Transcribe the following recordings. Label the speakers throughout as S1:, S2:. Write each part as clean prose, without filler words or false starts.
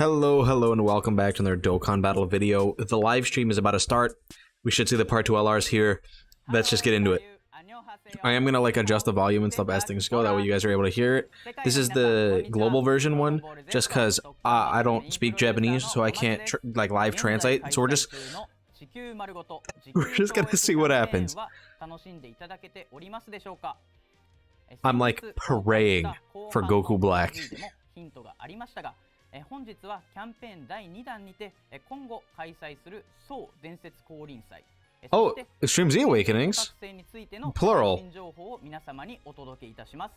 S1: Hello, and welcome back to another Dokkan battle video. The live stream is about to start. We should see the part 2 LRs here. Let's just get into it. I am gonna adjust the volume and stuff as things go, that way you guys are able to hear it. This is the global version one, just cause I don't speak Japanese, so I can't live translate, so we're just gonna see what happens. I'm praying for Goku Black.
S2: 本日はキャンペーン第2弾にて今後開催する総伝説降臨祭
S1: Oh, Extreme Z Awakenings. Plural.
S2: 情報を皆様にお届けいたします。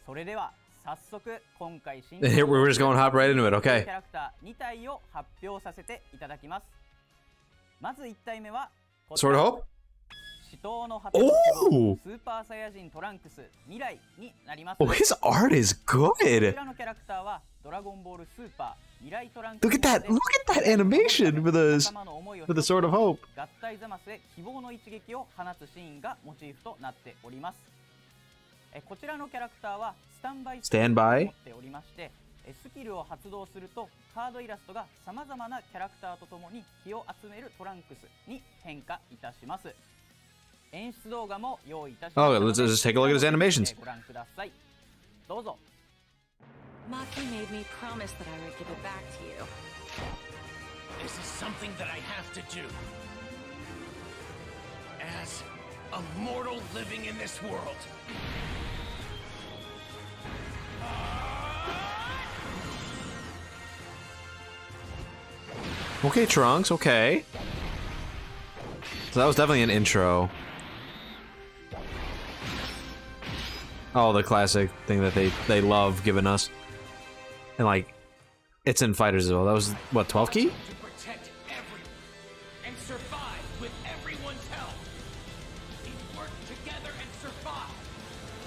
S2: それでは早速今回新
S1: Here we're just going hop right into it, okay.
S2: キャラクター2体を発表させていただきます。まず1体目は
S1: Sword of Hope?
S2: 死闘の発表スーパーサイヤ人トランクス未来になります。
S1: Oh, his art is good.
S2: こちらのキャラクターはドラゴンボールスーパー未来トランクス
S1: Look at that animation with the Sword of Hope.
S2: 合体ザマスへ希望の一撃を放つシーンがモチーフとなっております。こちらのキャラクターはスタンバイスキルを持っておりまして、スキルを発動するとカードイラストがさまざまなキャラクターとともに気を集めるトランクスに変化いたします。演出動画も用意いたしましたので、
S1: let's just take a look at his animations.
S2: ご覧ください。どうぞ。
S3: Maki made me promise that I would give it back to you.
S4: This is something that I have to do. As a mortal living in this world.
S1: Okay, Trunks, okay. So that was definitely an intro. Oh, the classic thing that they love giving us. And it's in fighters as well. That was what, 12 key?
S4: To protect everyone and survive with everyone's help. We work together and survive.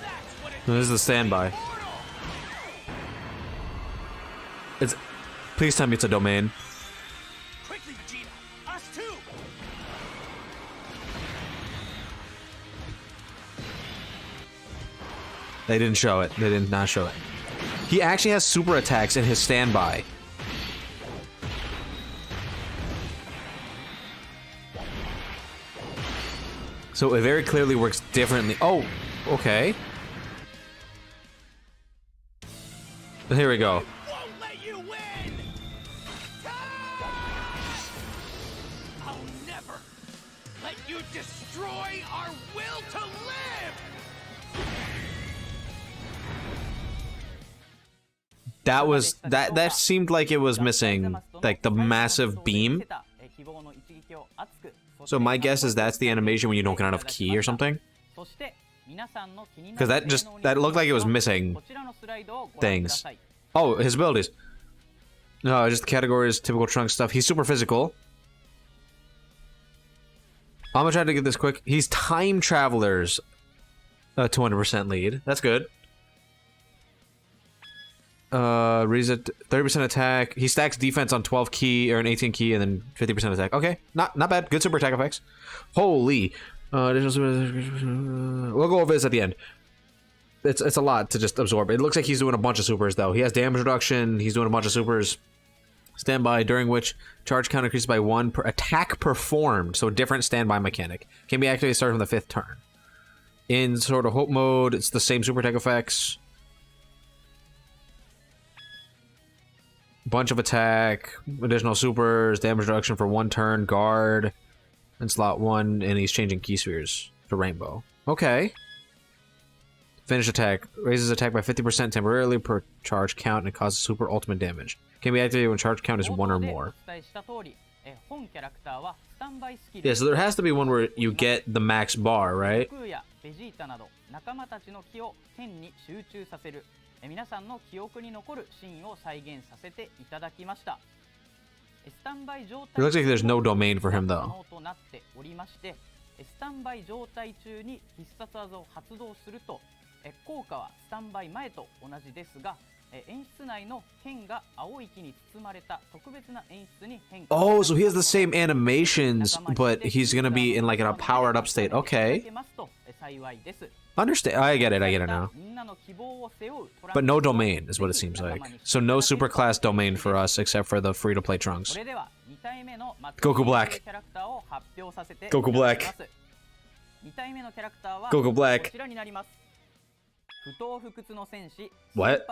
S4: That's what it
S1: This is the standby. It's please tell me it's a domain.
S4: Quickly, Vegeta. Us too.
S1: They didn't show it. They did not show it. He actually has super attacks in his standby. So it very clearly works differently. Oh, okay. Here we go.
S4: Won't let you win. I'll never let you destroy our will to live.
S1: That seemed like it was missing the massive beam. So my guess is that's the animation when you don't get enough ki or something. Because that looked like it was missing things. Oh, his abilities. No, just the categories, typical Trunks stuff. He's super physical. I'm gonna try to get this quick. He's time travelers. 200% lead. That's good. Reset 30% attack. He stacks defense on 12 key or an 18 key and then 50% attack. Okay, not bad. Good super attack effects. Holy. We'll go over this at the end. It's a lot to just absorb. It looks like he's doing a bunch of supers though. He has damage reduction. He's doing a bunch of supers. Standby, during which charge count increases by 1 per attack performed. So different standby mechanic. Can be activated starting from the 5th turn. In Sword of Hope mode, it's the same super attack effects. Bunch of attack, additional supers, damage reduction for 1 turn, guard, and slot 1, and he's changing key spheres to rainbow. Okay. Finish attack. Raises attack by 50% temporarily per charge count and causes super ultimate damage. Can be activated when charge count is 1 or more. Yeah, so there has to be one where you get the max bar, right?
S2: 皆さんの記憶に残るシーンを再現させていただきました。スタンバイ状態
S1: It looks like there's no domain for him though.
S2: となっておりまして、スタンバイ状態中に必殺技を発動すると、効果はスタンバイ前と同じですが、演出内の剣が青い木に包まれた特別な演出に変化。
S1: Oh, so he has the same animations, but he's gonna be in a powered up state. Okay. Understand? I get it now. But no domain is what it seems like. So no superclass domain for us except for the free-to-play Trunks. Goku Black. Goku Black. Goku Black. What? What?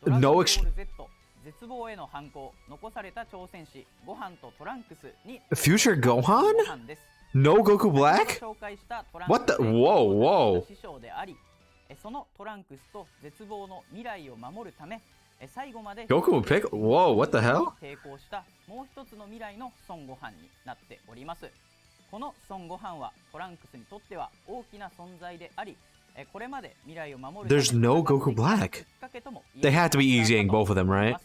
S1: No Future Gohan? No Goku Black? What the? Whoa, whoa. Goku and Pick? Whoa, what the hell?
S2: この孫悟飯はトランクスにとっては大きな存在であり、これまで未来を守る
S1: There's no Goku Black. They have to be easying both of them, right?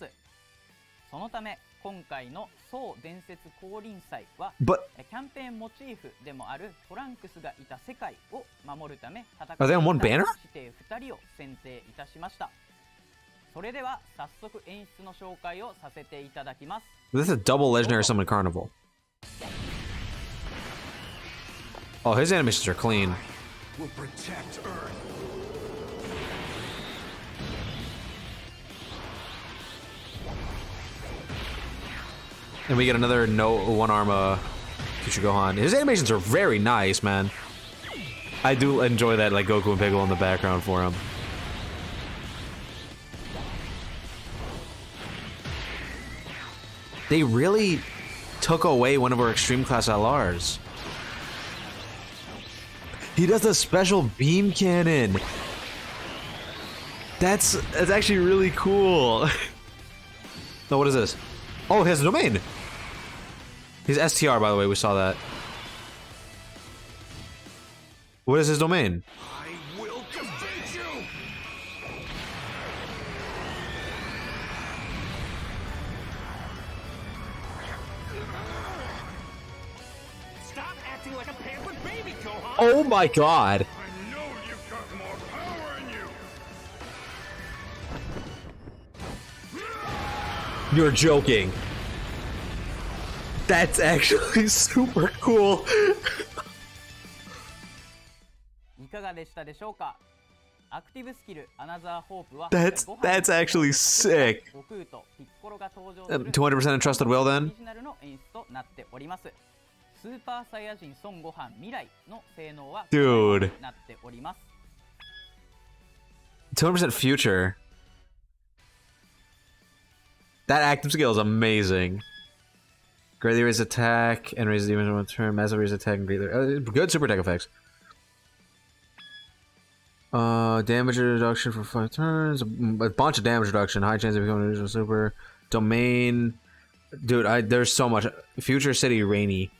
S2: そのため今回の総伝説降臨祭は
S1: But
S2: キャンペーンモチーフでもあるトランクスがいた世界を守るため戦
S1: Are they on one banner?
S2: 指定2人を選定いたしました。それでは早速演出の紹介をさせていただきます。
S1: This is a double legendary summon carnival. Oh, his animations are clean.
S4: Will protect Earth.
S1: And we get another no one arm Future Gohan. His animations are very nice, man. I do enjoy that, like Goku and Piccolo in the background for him. They really took away one of our extreme class LRs. He does a special beam cannon. That's actually really cool. No, what is this? Oh, his domain. His STR, by the way, we saw that. What is his domain?
S4: I will defeat you. Stop acting like a pampered baby, Gohan.
S1: Oh my god.
S4: I know you've got more power in you.
S1: You're joking. That's actually super cool.
S2: いかがでしたでしょうか。アクティブスキルアナザーホープは
S1: That's actually sick.
S2: 悟空とピッコロが登場する
S1: 200% entrusted will
S2: オ
S1: then?
S2: リジナルの演出となっております。スーパーサイヤ人孫悟飯未来の性能は
S1: Dude.
S2: なっております。
S1: 200% future. That active skill is amazing. Greatly raise attack and raise the damage on one turn. Massive raise attack and greatly good super attack effects. Damage reduction for 5 turns. A bunch of damage reduction. High chance of becoming an additional super. Domain. Dude, there's so much. Future City Rainy.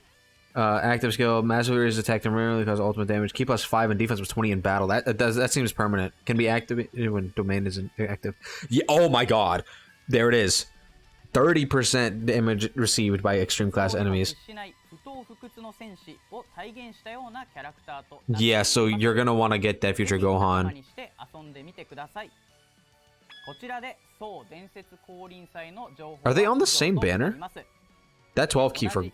S1: Active skill. Massive raise attack temporarily cause ultimate damage. Keep us 5 in defense with 20 in battle. That seems permanent. Can be activated when domain isn't active. Yeah. Oh my god. There it is. 30% damage received by extreme class enemies. Yeah, so you're gonna want to get that Future Gohan. Are they on the same banner? That 12 key for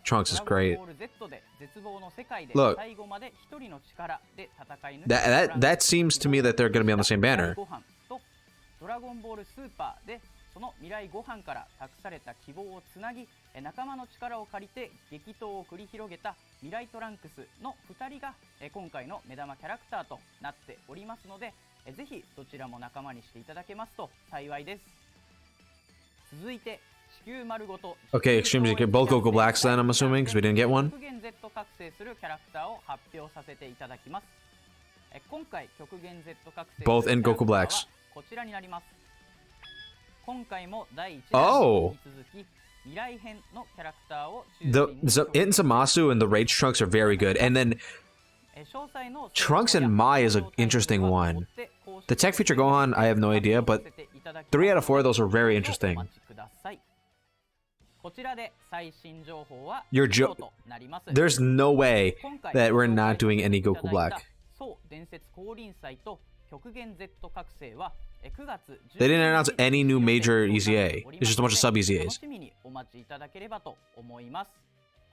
S1: Trunks is great. Look, that seems to me that they're gonna be on the same banner.
S2: その未来ご飯から託された希望をつなぎ、仲間の力を借りて激闘を繰り広げた未来トランクスの2人が今回の目玉キャラクターとなっておりますので、ぜひどちらも仲間にしていただけますと幸いです。続いて地球丸ごと
S1: Okay, extreme secret. Both Goku Blacks then, I'm assuming, because we didn't get one.
S2: 極限 Z 覚醒するキャラクターを発表させていただきます。今回極限 Z 覚醒
S1: Both in Goku Blacks.
S2: こちらになります。今回も第1弾に続き未来編のキャラクターを
S1: In Zamasu and the Rage Trunks are very good, and then Trunks and Mai is an interesting one. The Tech Future Gohan, I have no idea, but 3 out of 4 of those are very interesting. There's no way that we're not doing any Goku Black.
S2: 極限 Z 覚醒は9月
S1: They didn't announce any new major EZA. It's just a bunch of sub
S2: 楽
S1: EZAs.
S2: しみにお待ちいただければと思います。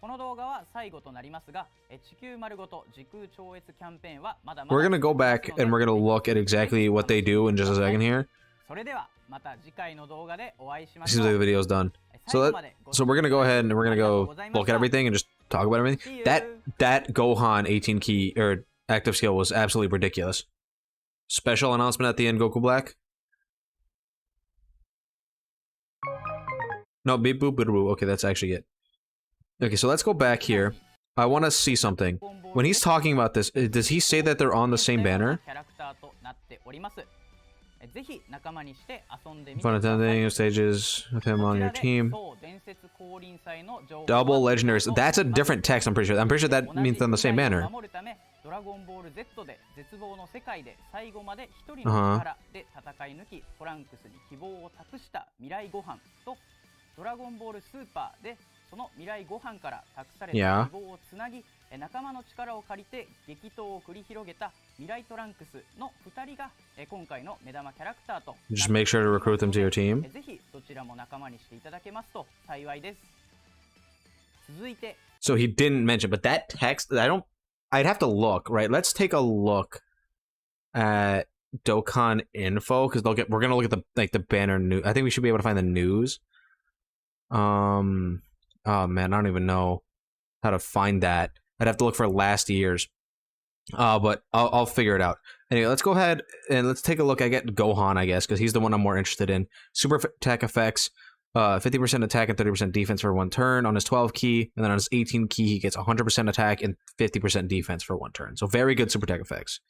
S2: この動画は最後となりますが、地球丸ごと時空超越キャンペーンはまだまだ
S1: We're gonna go back and we're gonna look at exactly what they do in just a second here.
S2: それではまた次回の動画でお会いしま
S1: Seems
S2: しょ
S1: like
S2: う。
S1: the video's done. So we're gonna go ahead and we're gonna go look at everything and just talk about everything. That Gohan 18 key or active skill was absolutely ridiculous. Special announcement at the end, Goku Black. No, beep boop boop boop. Okay, that's actually it. Okay, so let's go back here. I want to see something. When he's talking about this, does he say that they're on the same banner?
S2: ぜひ仲間にして遊んでみて
S1: Fun
S2: ください。
S1: attending stages with him on your team.
S2: そう伝説降臨祭の情報は
S1: Double legendaries. That's a different text, I'm pretty sure. I'm pretty sure that means on the same banner.
S2: 守るためドラゴンボール Z で絶望の世界で最後まで一人の力で戦い抜き、トランクスに希望を託した未来ご飯とドラゴンボールスーパーでその未来ご飯から託された希望をつなぎ、仲間の力を借りて激闘を繰り広げた未来トランクスの2人が今回の目玉キャラクターと
S1: Just make sure to recruit them to your team.
S2: ぜひどちらも仲間にしていただけますと幸いです。続いて
S1: So he didn't mention, but that text, I'd have to look, right? Let's take a look at Dokkan info, because we're gonna look at the banner news. I think we should be able to find the news. Oh man, I don't even know how to find that. I'd have to look for last year's. But I'll figure it out. Anyway, let's go ahead and let's take a look. I get Gohan, I guess, because he's the one I'm more interested in. Super attack effects, 50% attack and 30% defense for one turn on his 12 key, and then on his 18 key, he gets 100% attack and 50% defense for one turn. So very good super attack effects.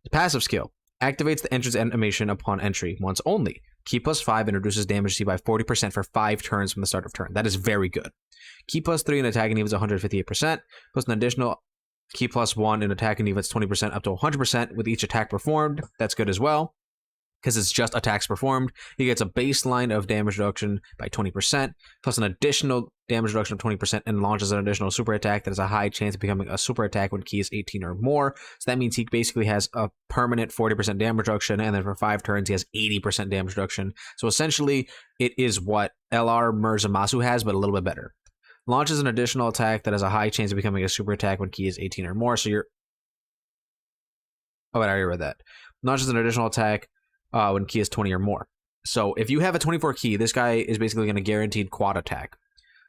S1: The passive skill activates the entrance animation upon entry once only. Key plus 5 and reduces damage to by 40% for 5 turns from the start of turn. That is very good. Key plus 3 in attack and defense 158%, plus an additional key plus 1 in attack and defense 20% up to 100% with each attack performed. That's good as well, because it's just attacks performed. He gets a baseline of damage reduction by 20%, plus an additional damage reduction of 20%, and launches an additional super attack that has a high chance of becoming a super attack when key is 18 or more. So that means he basically has a permanent 40% damage reduction, and then for 5 turns, he has 80% damage reduction. So essentially, it is what LR Zamasu has, but a little bit better. Launches an additional attack that has a high chance of becoming a super attack when key is 18 or more. So you're... Oh, wait, I already read that. Launches an additional attack when key is 20 or more. So if you have a 24 key, this guy is basically going to guaranteed quad attack.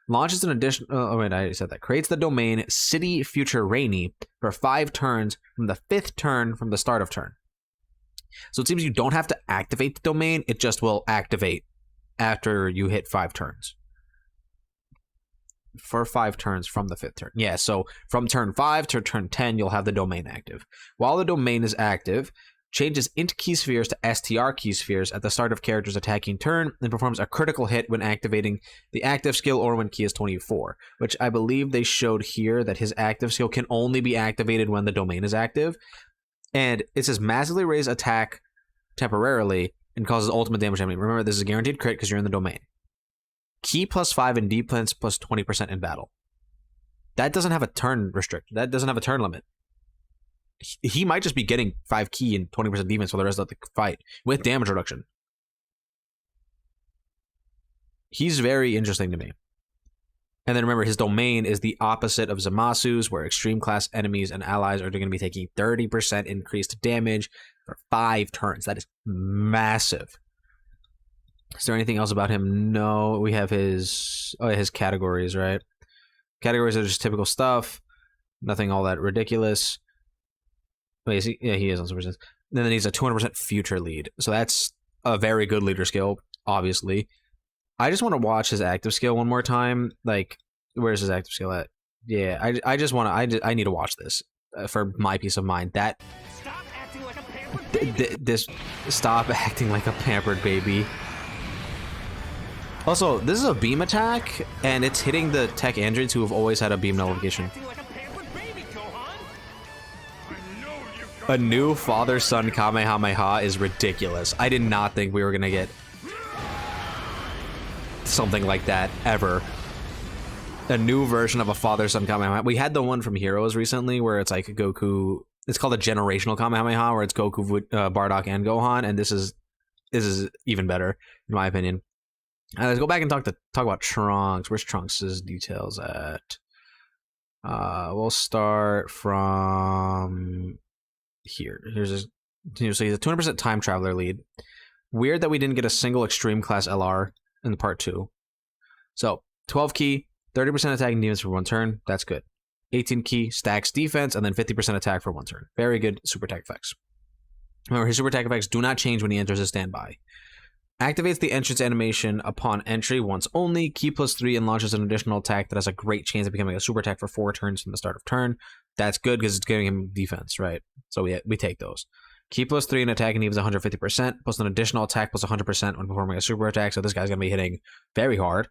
S1: Launches an additional... Oh, wait, I already said that. Creates the domain City Future Rainy for 5 turns from the 5th turn from the start of turn. So it seems you don't have to activate the domain. It just will activate after you hit 5 turns. For 5 turns from the 5th turn. Yeah, so from turn 5 to turn 10, you'll have the domain active. While the domain is active, changes int key spheres to STR key spheres at the start of character's attacking turn and performs a critical hit when activating the active skill or when key is 24, which I believe they showed here that his active skill can only be activated when the domain is active. And it says massively raise attack temporarily and causes ultimate damage. I mean, remember, this is a guaranteed crit because you're in the domain. Key plus 5 and defense plus 20% in battle. That doesn't have a turn restriction. That doesn't have a turn limit. He might just be getting 5 key and 20% defense for the rest of the fight with damage reduction. He's very interesting to me. And then remember, his domain is the opposite of Zamasu's, where extreme class enemies and allies are going to be taking 30% increased damage for 5 turns. That is massive. Is there anything else about him? No. We have his categories, right? Categories are just typical stuff. Nothing all that ridiculous. Wait, is he? Yeah, he is on Super Sense. And then he's a 200% future lead. So that's a very good leader skill, obviously. I just want to watch his active skill one more time. Like, where's his active skill at? Yeah, I just want to... I need to watch this for my peace of mind. That...
S4: Stop acting like a pampered baby!
S1: Stop acting like a pampered baby. Also, this is a beam attack, and it's hitting the tech androids who have always had a beam nullification.
S4: Like a pampered baby, Gohan. I know you've
S1: A new father-son Kamehameha is ridiculous. I did not think we were gonna get something like that, ever. A new version of a father-son Kamehameha. We had the one from Heroes recently, where it's like Goku it's called a generational Kamehameha, where it's Goku, Bardock, and Gohan, and this is even better in my opinion. Let's go back and talk about Trunks. Where's Trunks' details at? We'll start from here. So he's a 200% time traveler lead. Weird that we didn't get a single extreme class LR in the part 2. So 12 key, 30% attack and defense for 1 turn. That's good. 18 key, stacks defense, and then 50% attack for 1 turn. Very good super attack effects. Remember, his super attack effects do not change when he enters a standby. Activates the entrance animation upon entry once only. Key +3 and launches an additional attack that has a great chance of becoming a super attack for 4 turns from the start of turn. That's good because it's giving him defense, right? So we take those. Key +3 and attack and defense 150%, plus an additional attack plus 100% when performing a super attack. So this guy's going to be hitting very hard.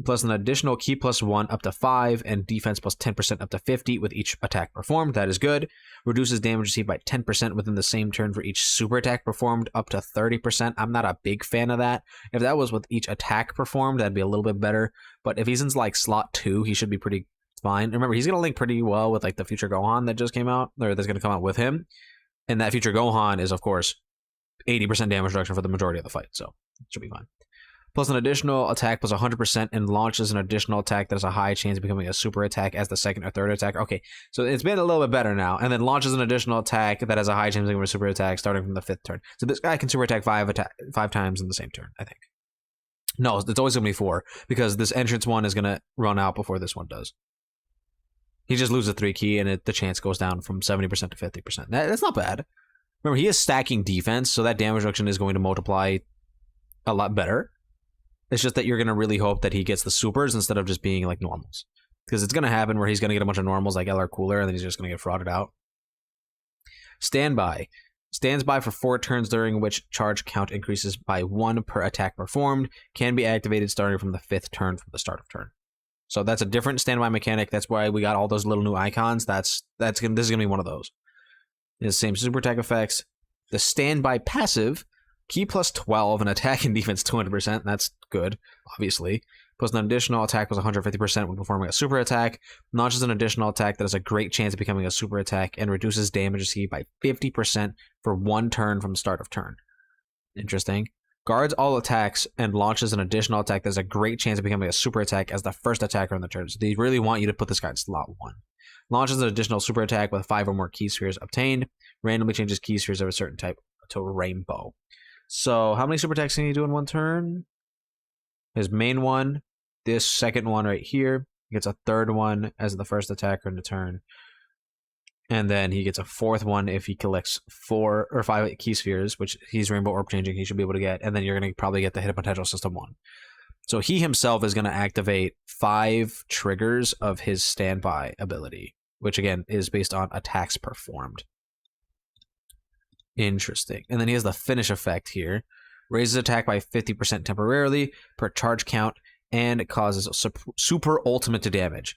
S1: Plus an additional key +1 up to 5 and defense plus 10% up to 50 with each attack performed. That is good. Reduces damage received by 10% within the same turn for each super attack performed up to 30%. I'm not a big fan of that. If that was with each attack performed, that'd be a little bit better. But if he's in like slot 2, he should be pretty fine. Remember, he's going to link pretty well with like the future Gohan that just came out, or that's going to come out with him. And that future Gohan is, of course, 80% damage reduction for the majority of the fight. So it should be fine. Plus an additional attack plus 100% and launches an additional attack that has a high chance of becoming a super attack as the second or third attack. Okay, so it's been a little bit better now. And then launches an additional attack that has a high chance of becoming a super attack starting from the 5th turn. So this guy can super attack 5 times in the same turn, I think. No, it's always going to be 4 because this entrance one is going to run out before this one does. He just loses a 3 key and the chance goes down from 70% to 50%. That's not bad. Remember, he is stacking defense, so that damage reduction is going to multiply a lot better. It's just that you're going to really hope that he gets the supers instead of just being like normals. Because it's going to happen where he's going to get a bunch of normals like LR Cooler and then he's just going to get frauded out. Standby. Stands by for 4 turns during which charge count increases by 1 per attack performed. Can be activated starting from the 5th turn from the start of turn. So that's a different standby mechanic. That's why we got all those little new icons. This is going to be one of those. It's the same super attack effects. The standby passive, key +12 and attack and defense 200%. That's good, obviously. Plus an additional attack was 150% when performing a super attack. Launches an additional attack that has a great chance of becoming a super attack and reduces damage received by 50% for 1 turn from start of turn. Interesting. Guards all attacks and launches an additional attack that has a great chance of becoming a super attack as the first attacker on the turn. So they really want you to put this guy in slot 1. Launches an additional super attack with 5 or more key spheres obtained. Randomly changes key spheres of a certain type to a rainbow. So how many super attacks can he do in 1 turn? His main one, this second one right here, he gets a 3rd one as the first attacker in the turn. And then he gets a 4th one if he collects 4 or 5 key spheres, which he's rainbow orb changing, he should be able to get. And then you're going to probably get the hidden potential system 1. So he himself is going to activate 5 triggers of his standby ability, which again is based on attacks performed. Interesting. And then he has the finish effect here. Raises attack by 50% temporarily per charge count, and it causes super ultimate to damage.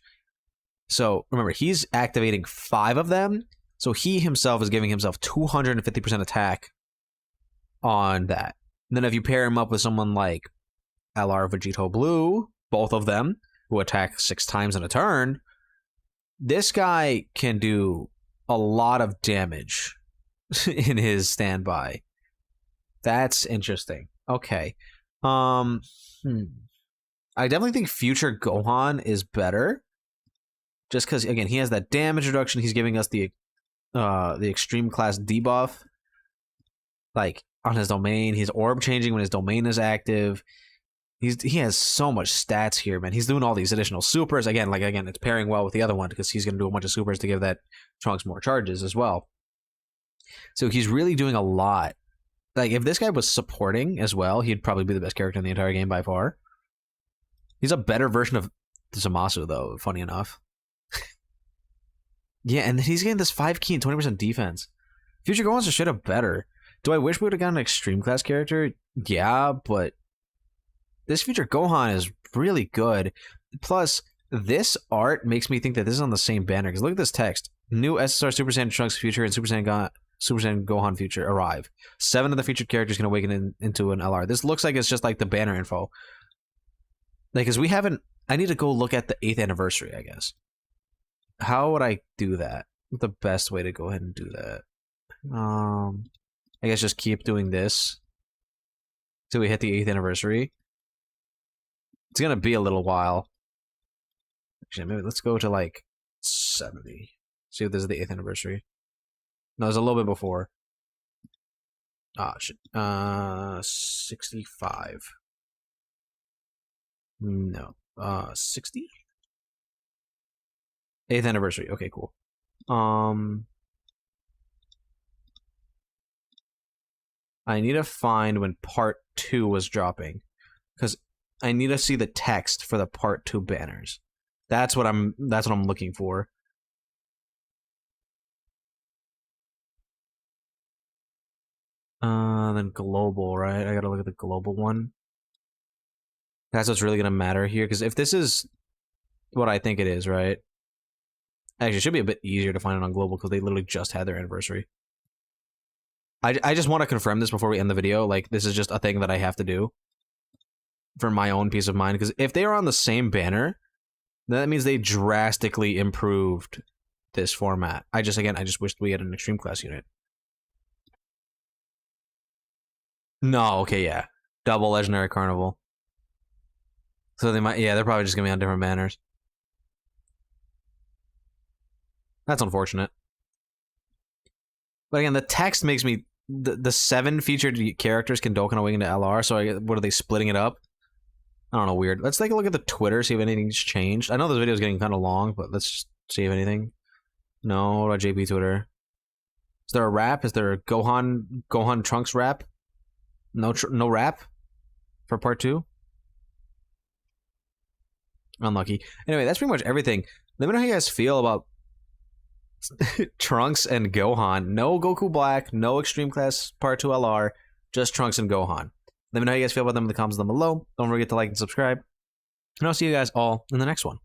S1: So remember, he's activating 5 of them, so he himself is giving himself 250% attack on that. And then if you pair him up with someone like LR Vegito Blue, both of them, who attack 6 times in a turn, this guy can do a lot of damage in his standby. That's interesting. Okay. I definitely think future Gohan is better. Just because, again, he has that damage reduction. He's giving us the extreme class debuff. Like, on his domain. He's orb changing when his domain is active. He has so much stats here, man. He's doing all these additional supers. Again, it's pairing well with the other one because he's going to do a bunch of supers to give that Trunks more charges as well. So he's really doing a lot. Like, if this guy was supporting as well, he'd probably be the best character in the entire game by far. He's a better version of Zamasu, though, funny enough. Yeah, and he's getting this 5 key and 20% defense. Future Gohan's are straight up better. Do I wish we would have gotten an extreme class character? Yeah, but this future Gohan is really good. Plus, this art makes me think that this is on the same banner. Because look at this text. New SSR Super Saiyan Trunks Future and Super Saiyan Gohan Future arrive. 7 of the featured characters can awaken into an LR. This looks like it's just like the banner info. Like, because we haven't... I need to go look at the 8th anniversary, I guess. How would I do that? the best way to go ahead and do that. I guess just keep doing this till we hit the 8th anniversary. It's gonna be a little while. Actually, maybe let's go to like 70. See if this is the 8th anniversary. No, it's a little bit before. Ah, shit. 65. No. 60? 8th anniversary. Okay, cool. I need to find when part 2 was dropping, because I need to see the text for the part 2 banners. That's what I'm looking for. Then global, right? I gotta look at the global one. That's what's really gonna matter here, because if this is what I think it is, right? Actually, it should be a bit easier to find it on global, because they literally just had their anniversary. I just want to confirm this before we end the video. Like, this is just a thing that I have to do for my own peace of mind, because if they are on the same banner, that means they drastically improved this format. I just wished we had an extreme class unit. No, okay, yeah. Double Legendary Carnival. So they might, yeah, they're probably just gonna be on different banners. That's unfortunate. But again, the text makes me... The 7 featured characters can Dokkan Awaken to LR, so what are they splitting it up? I don't know, weird. Let's take a look at the Twitter, see if anything's changed. I know this video is getting kind of long, but let's just see if anything. No, what about JP Twitter? Is there a rap? Is there a Gohan Trunks rap? No rap for part 2? Unlucky. Anyway, that's pretty much everything. Let me know how you guys feel about Trunks and Gohan. No Goku Black, no Extreme Class Part 2 LR, just Trunks and Gohan. Let me know how you guys feel about them in the comments down below. Don't forget to like and subscribe. And I'll see you guys all in the next one.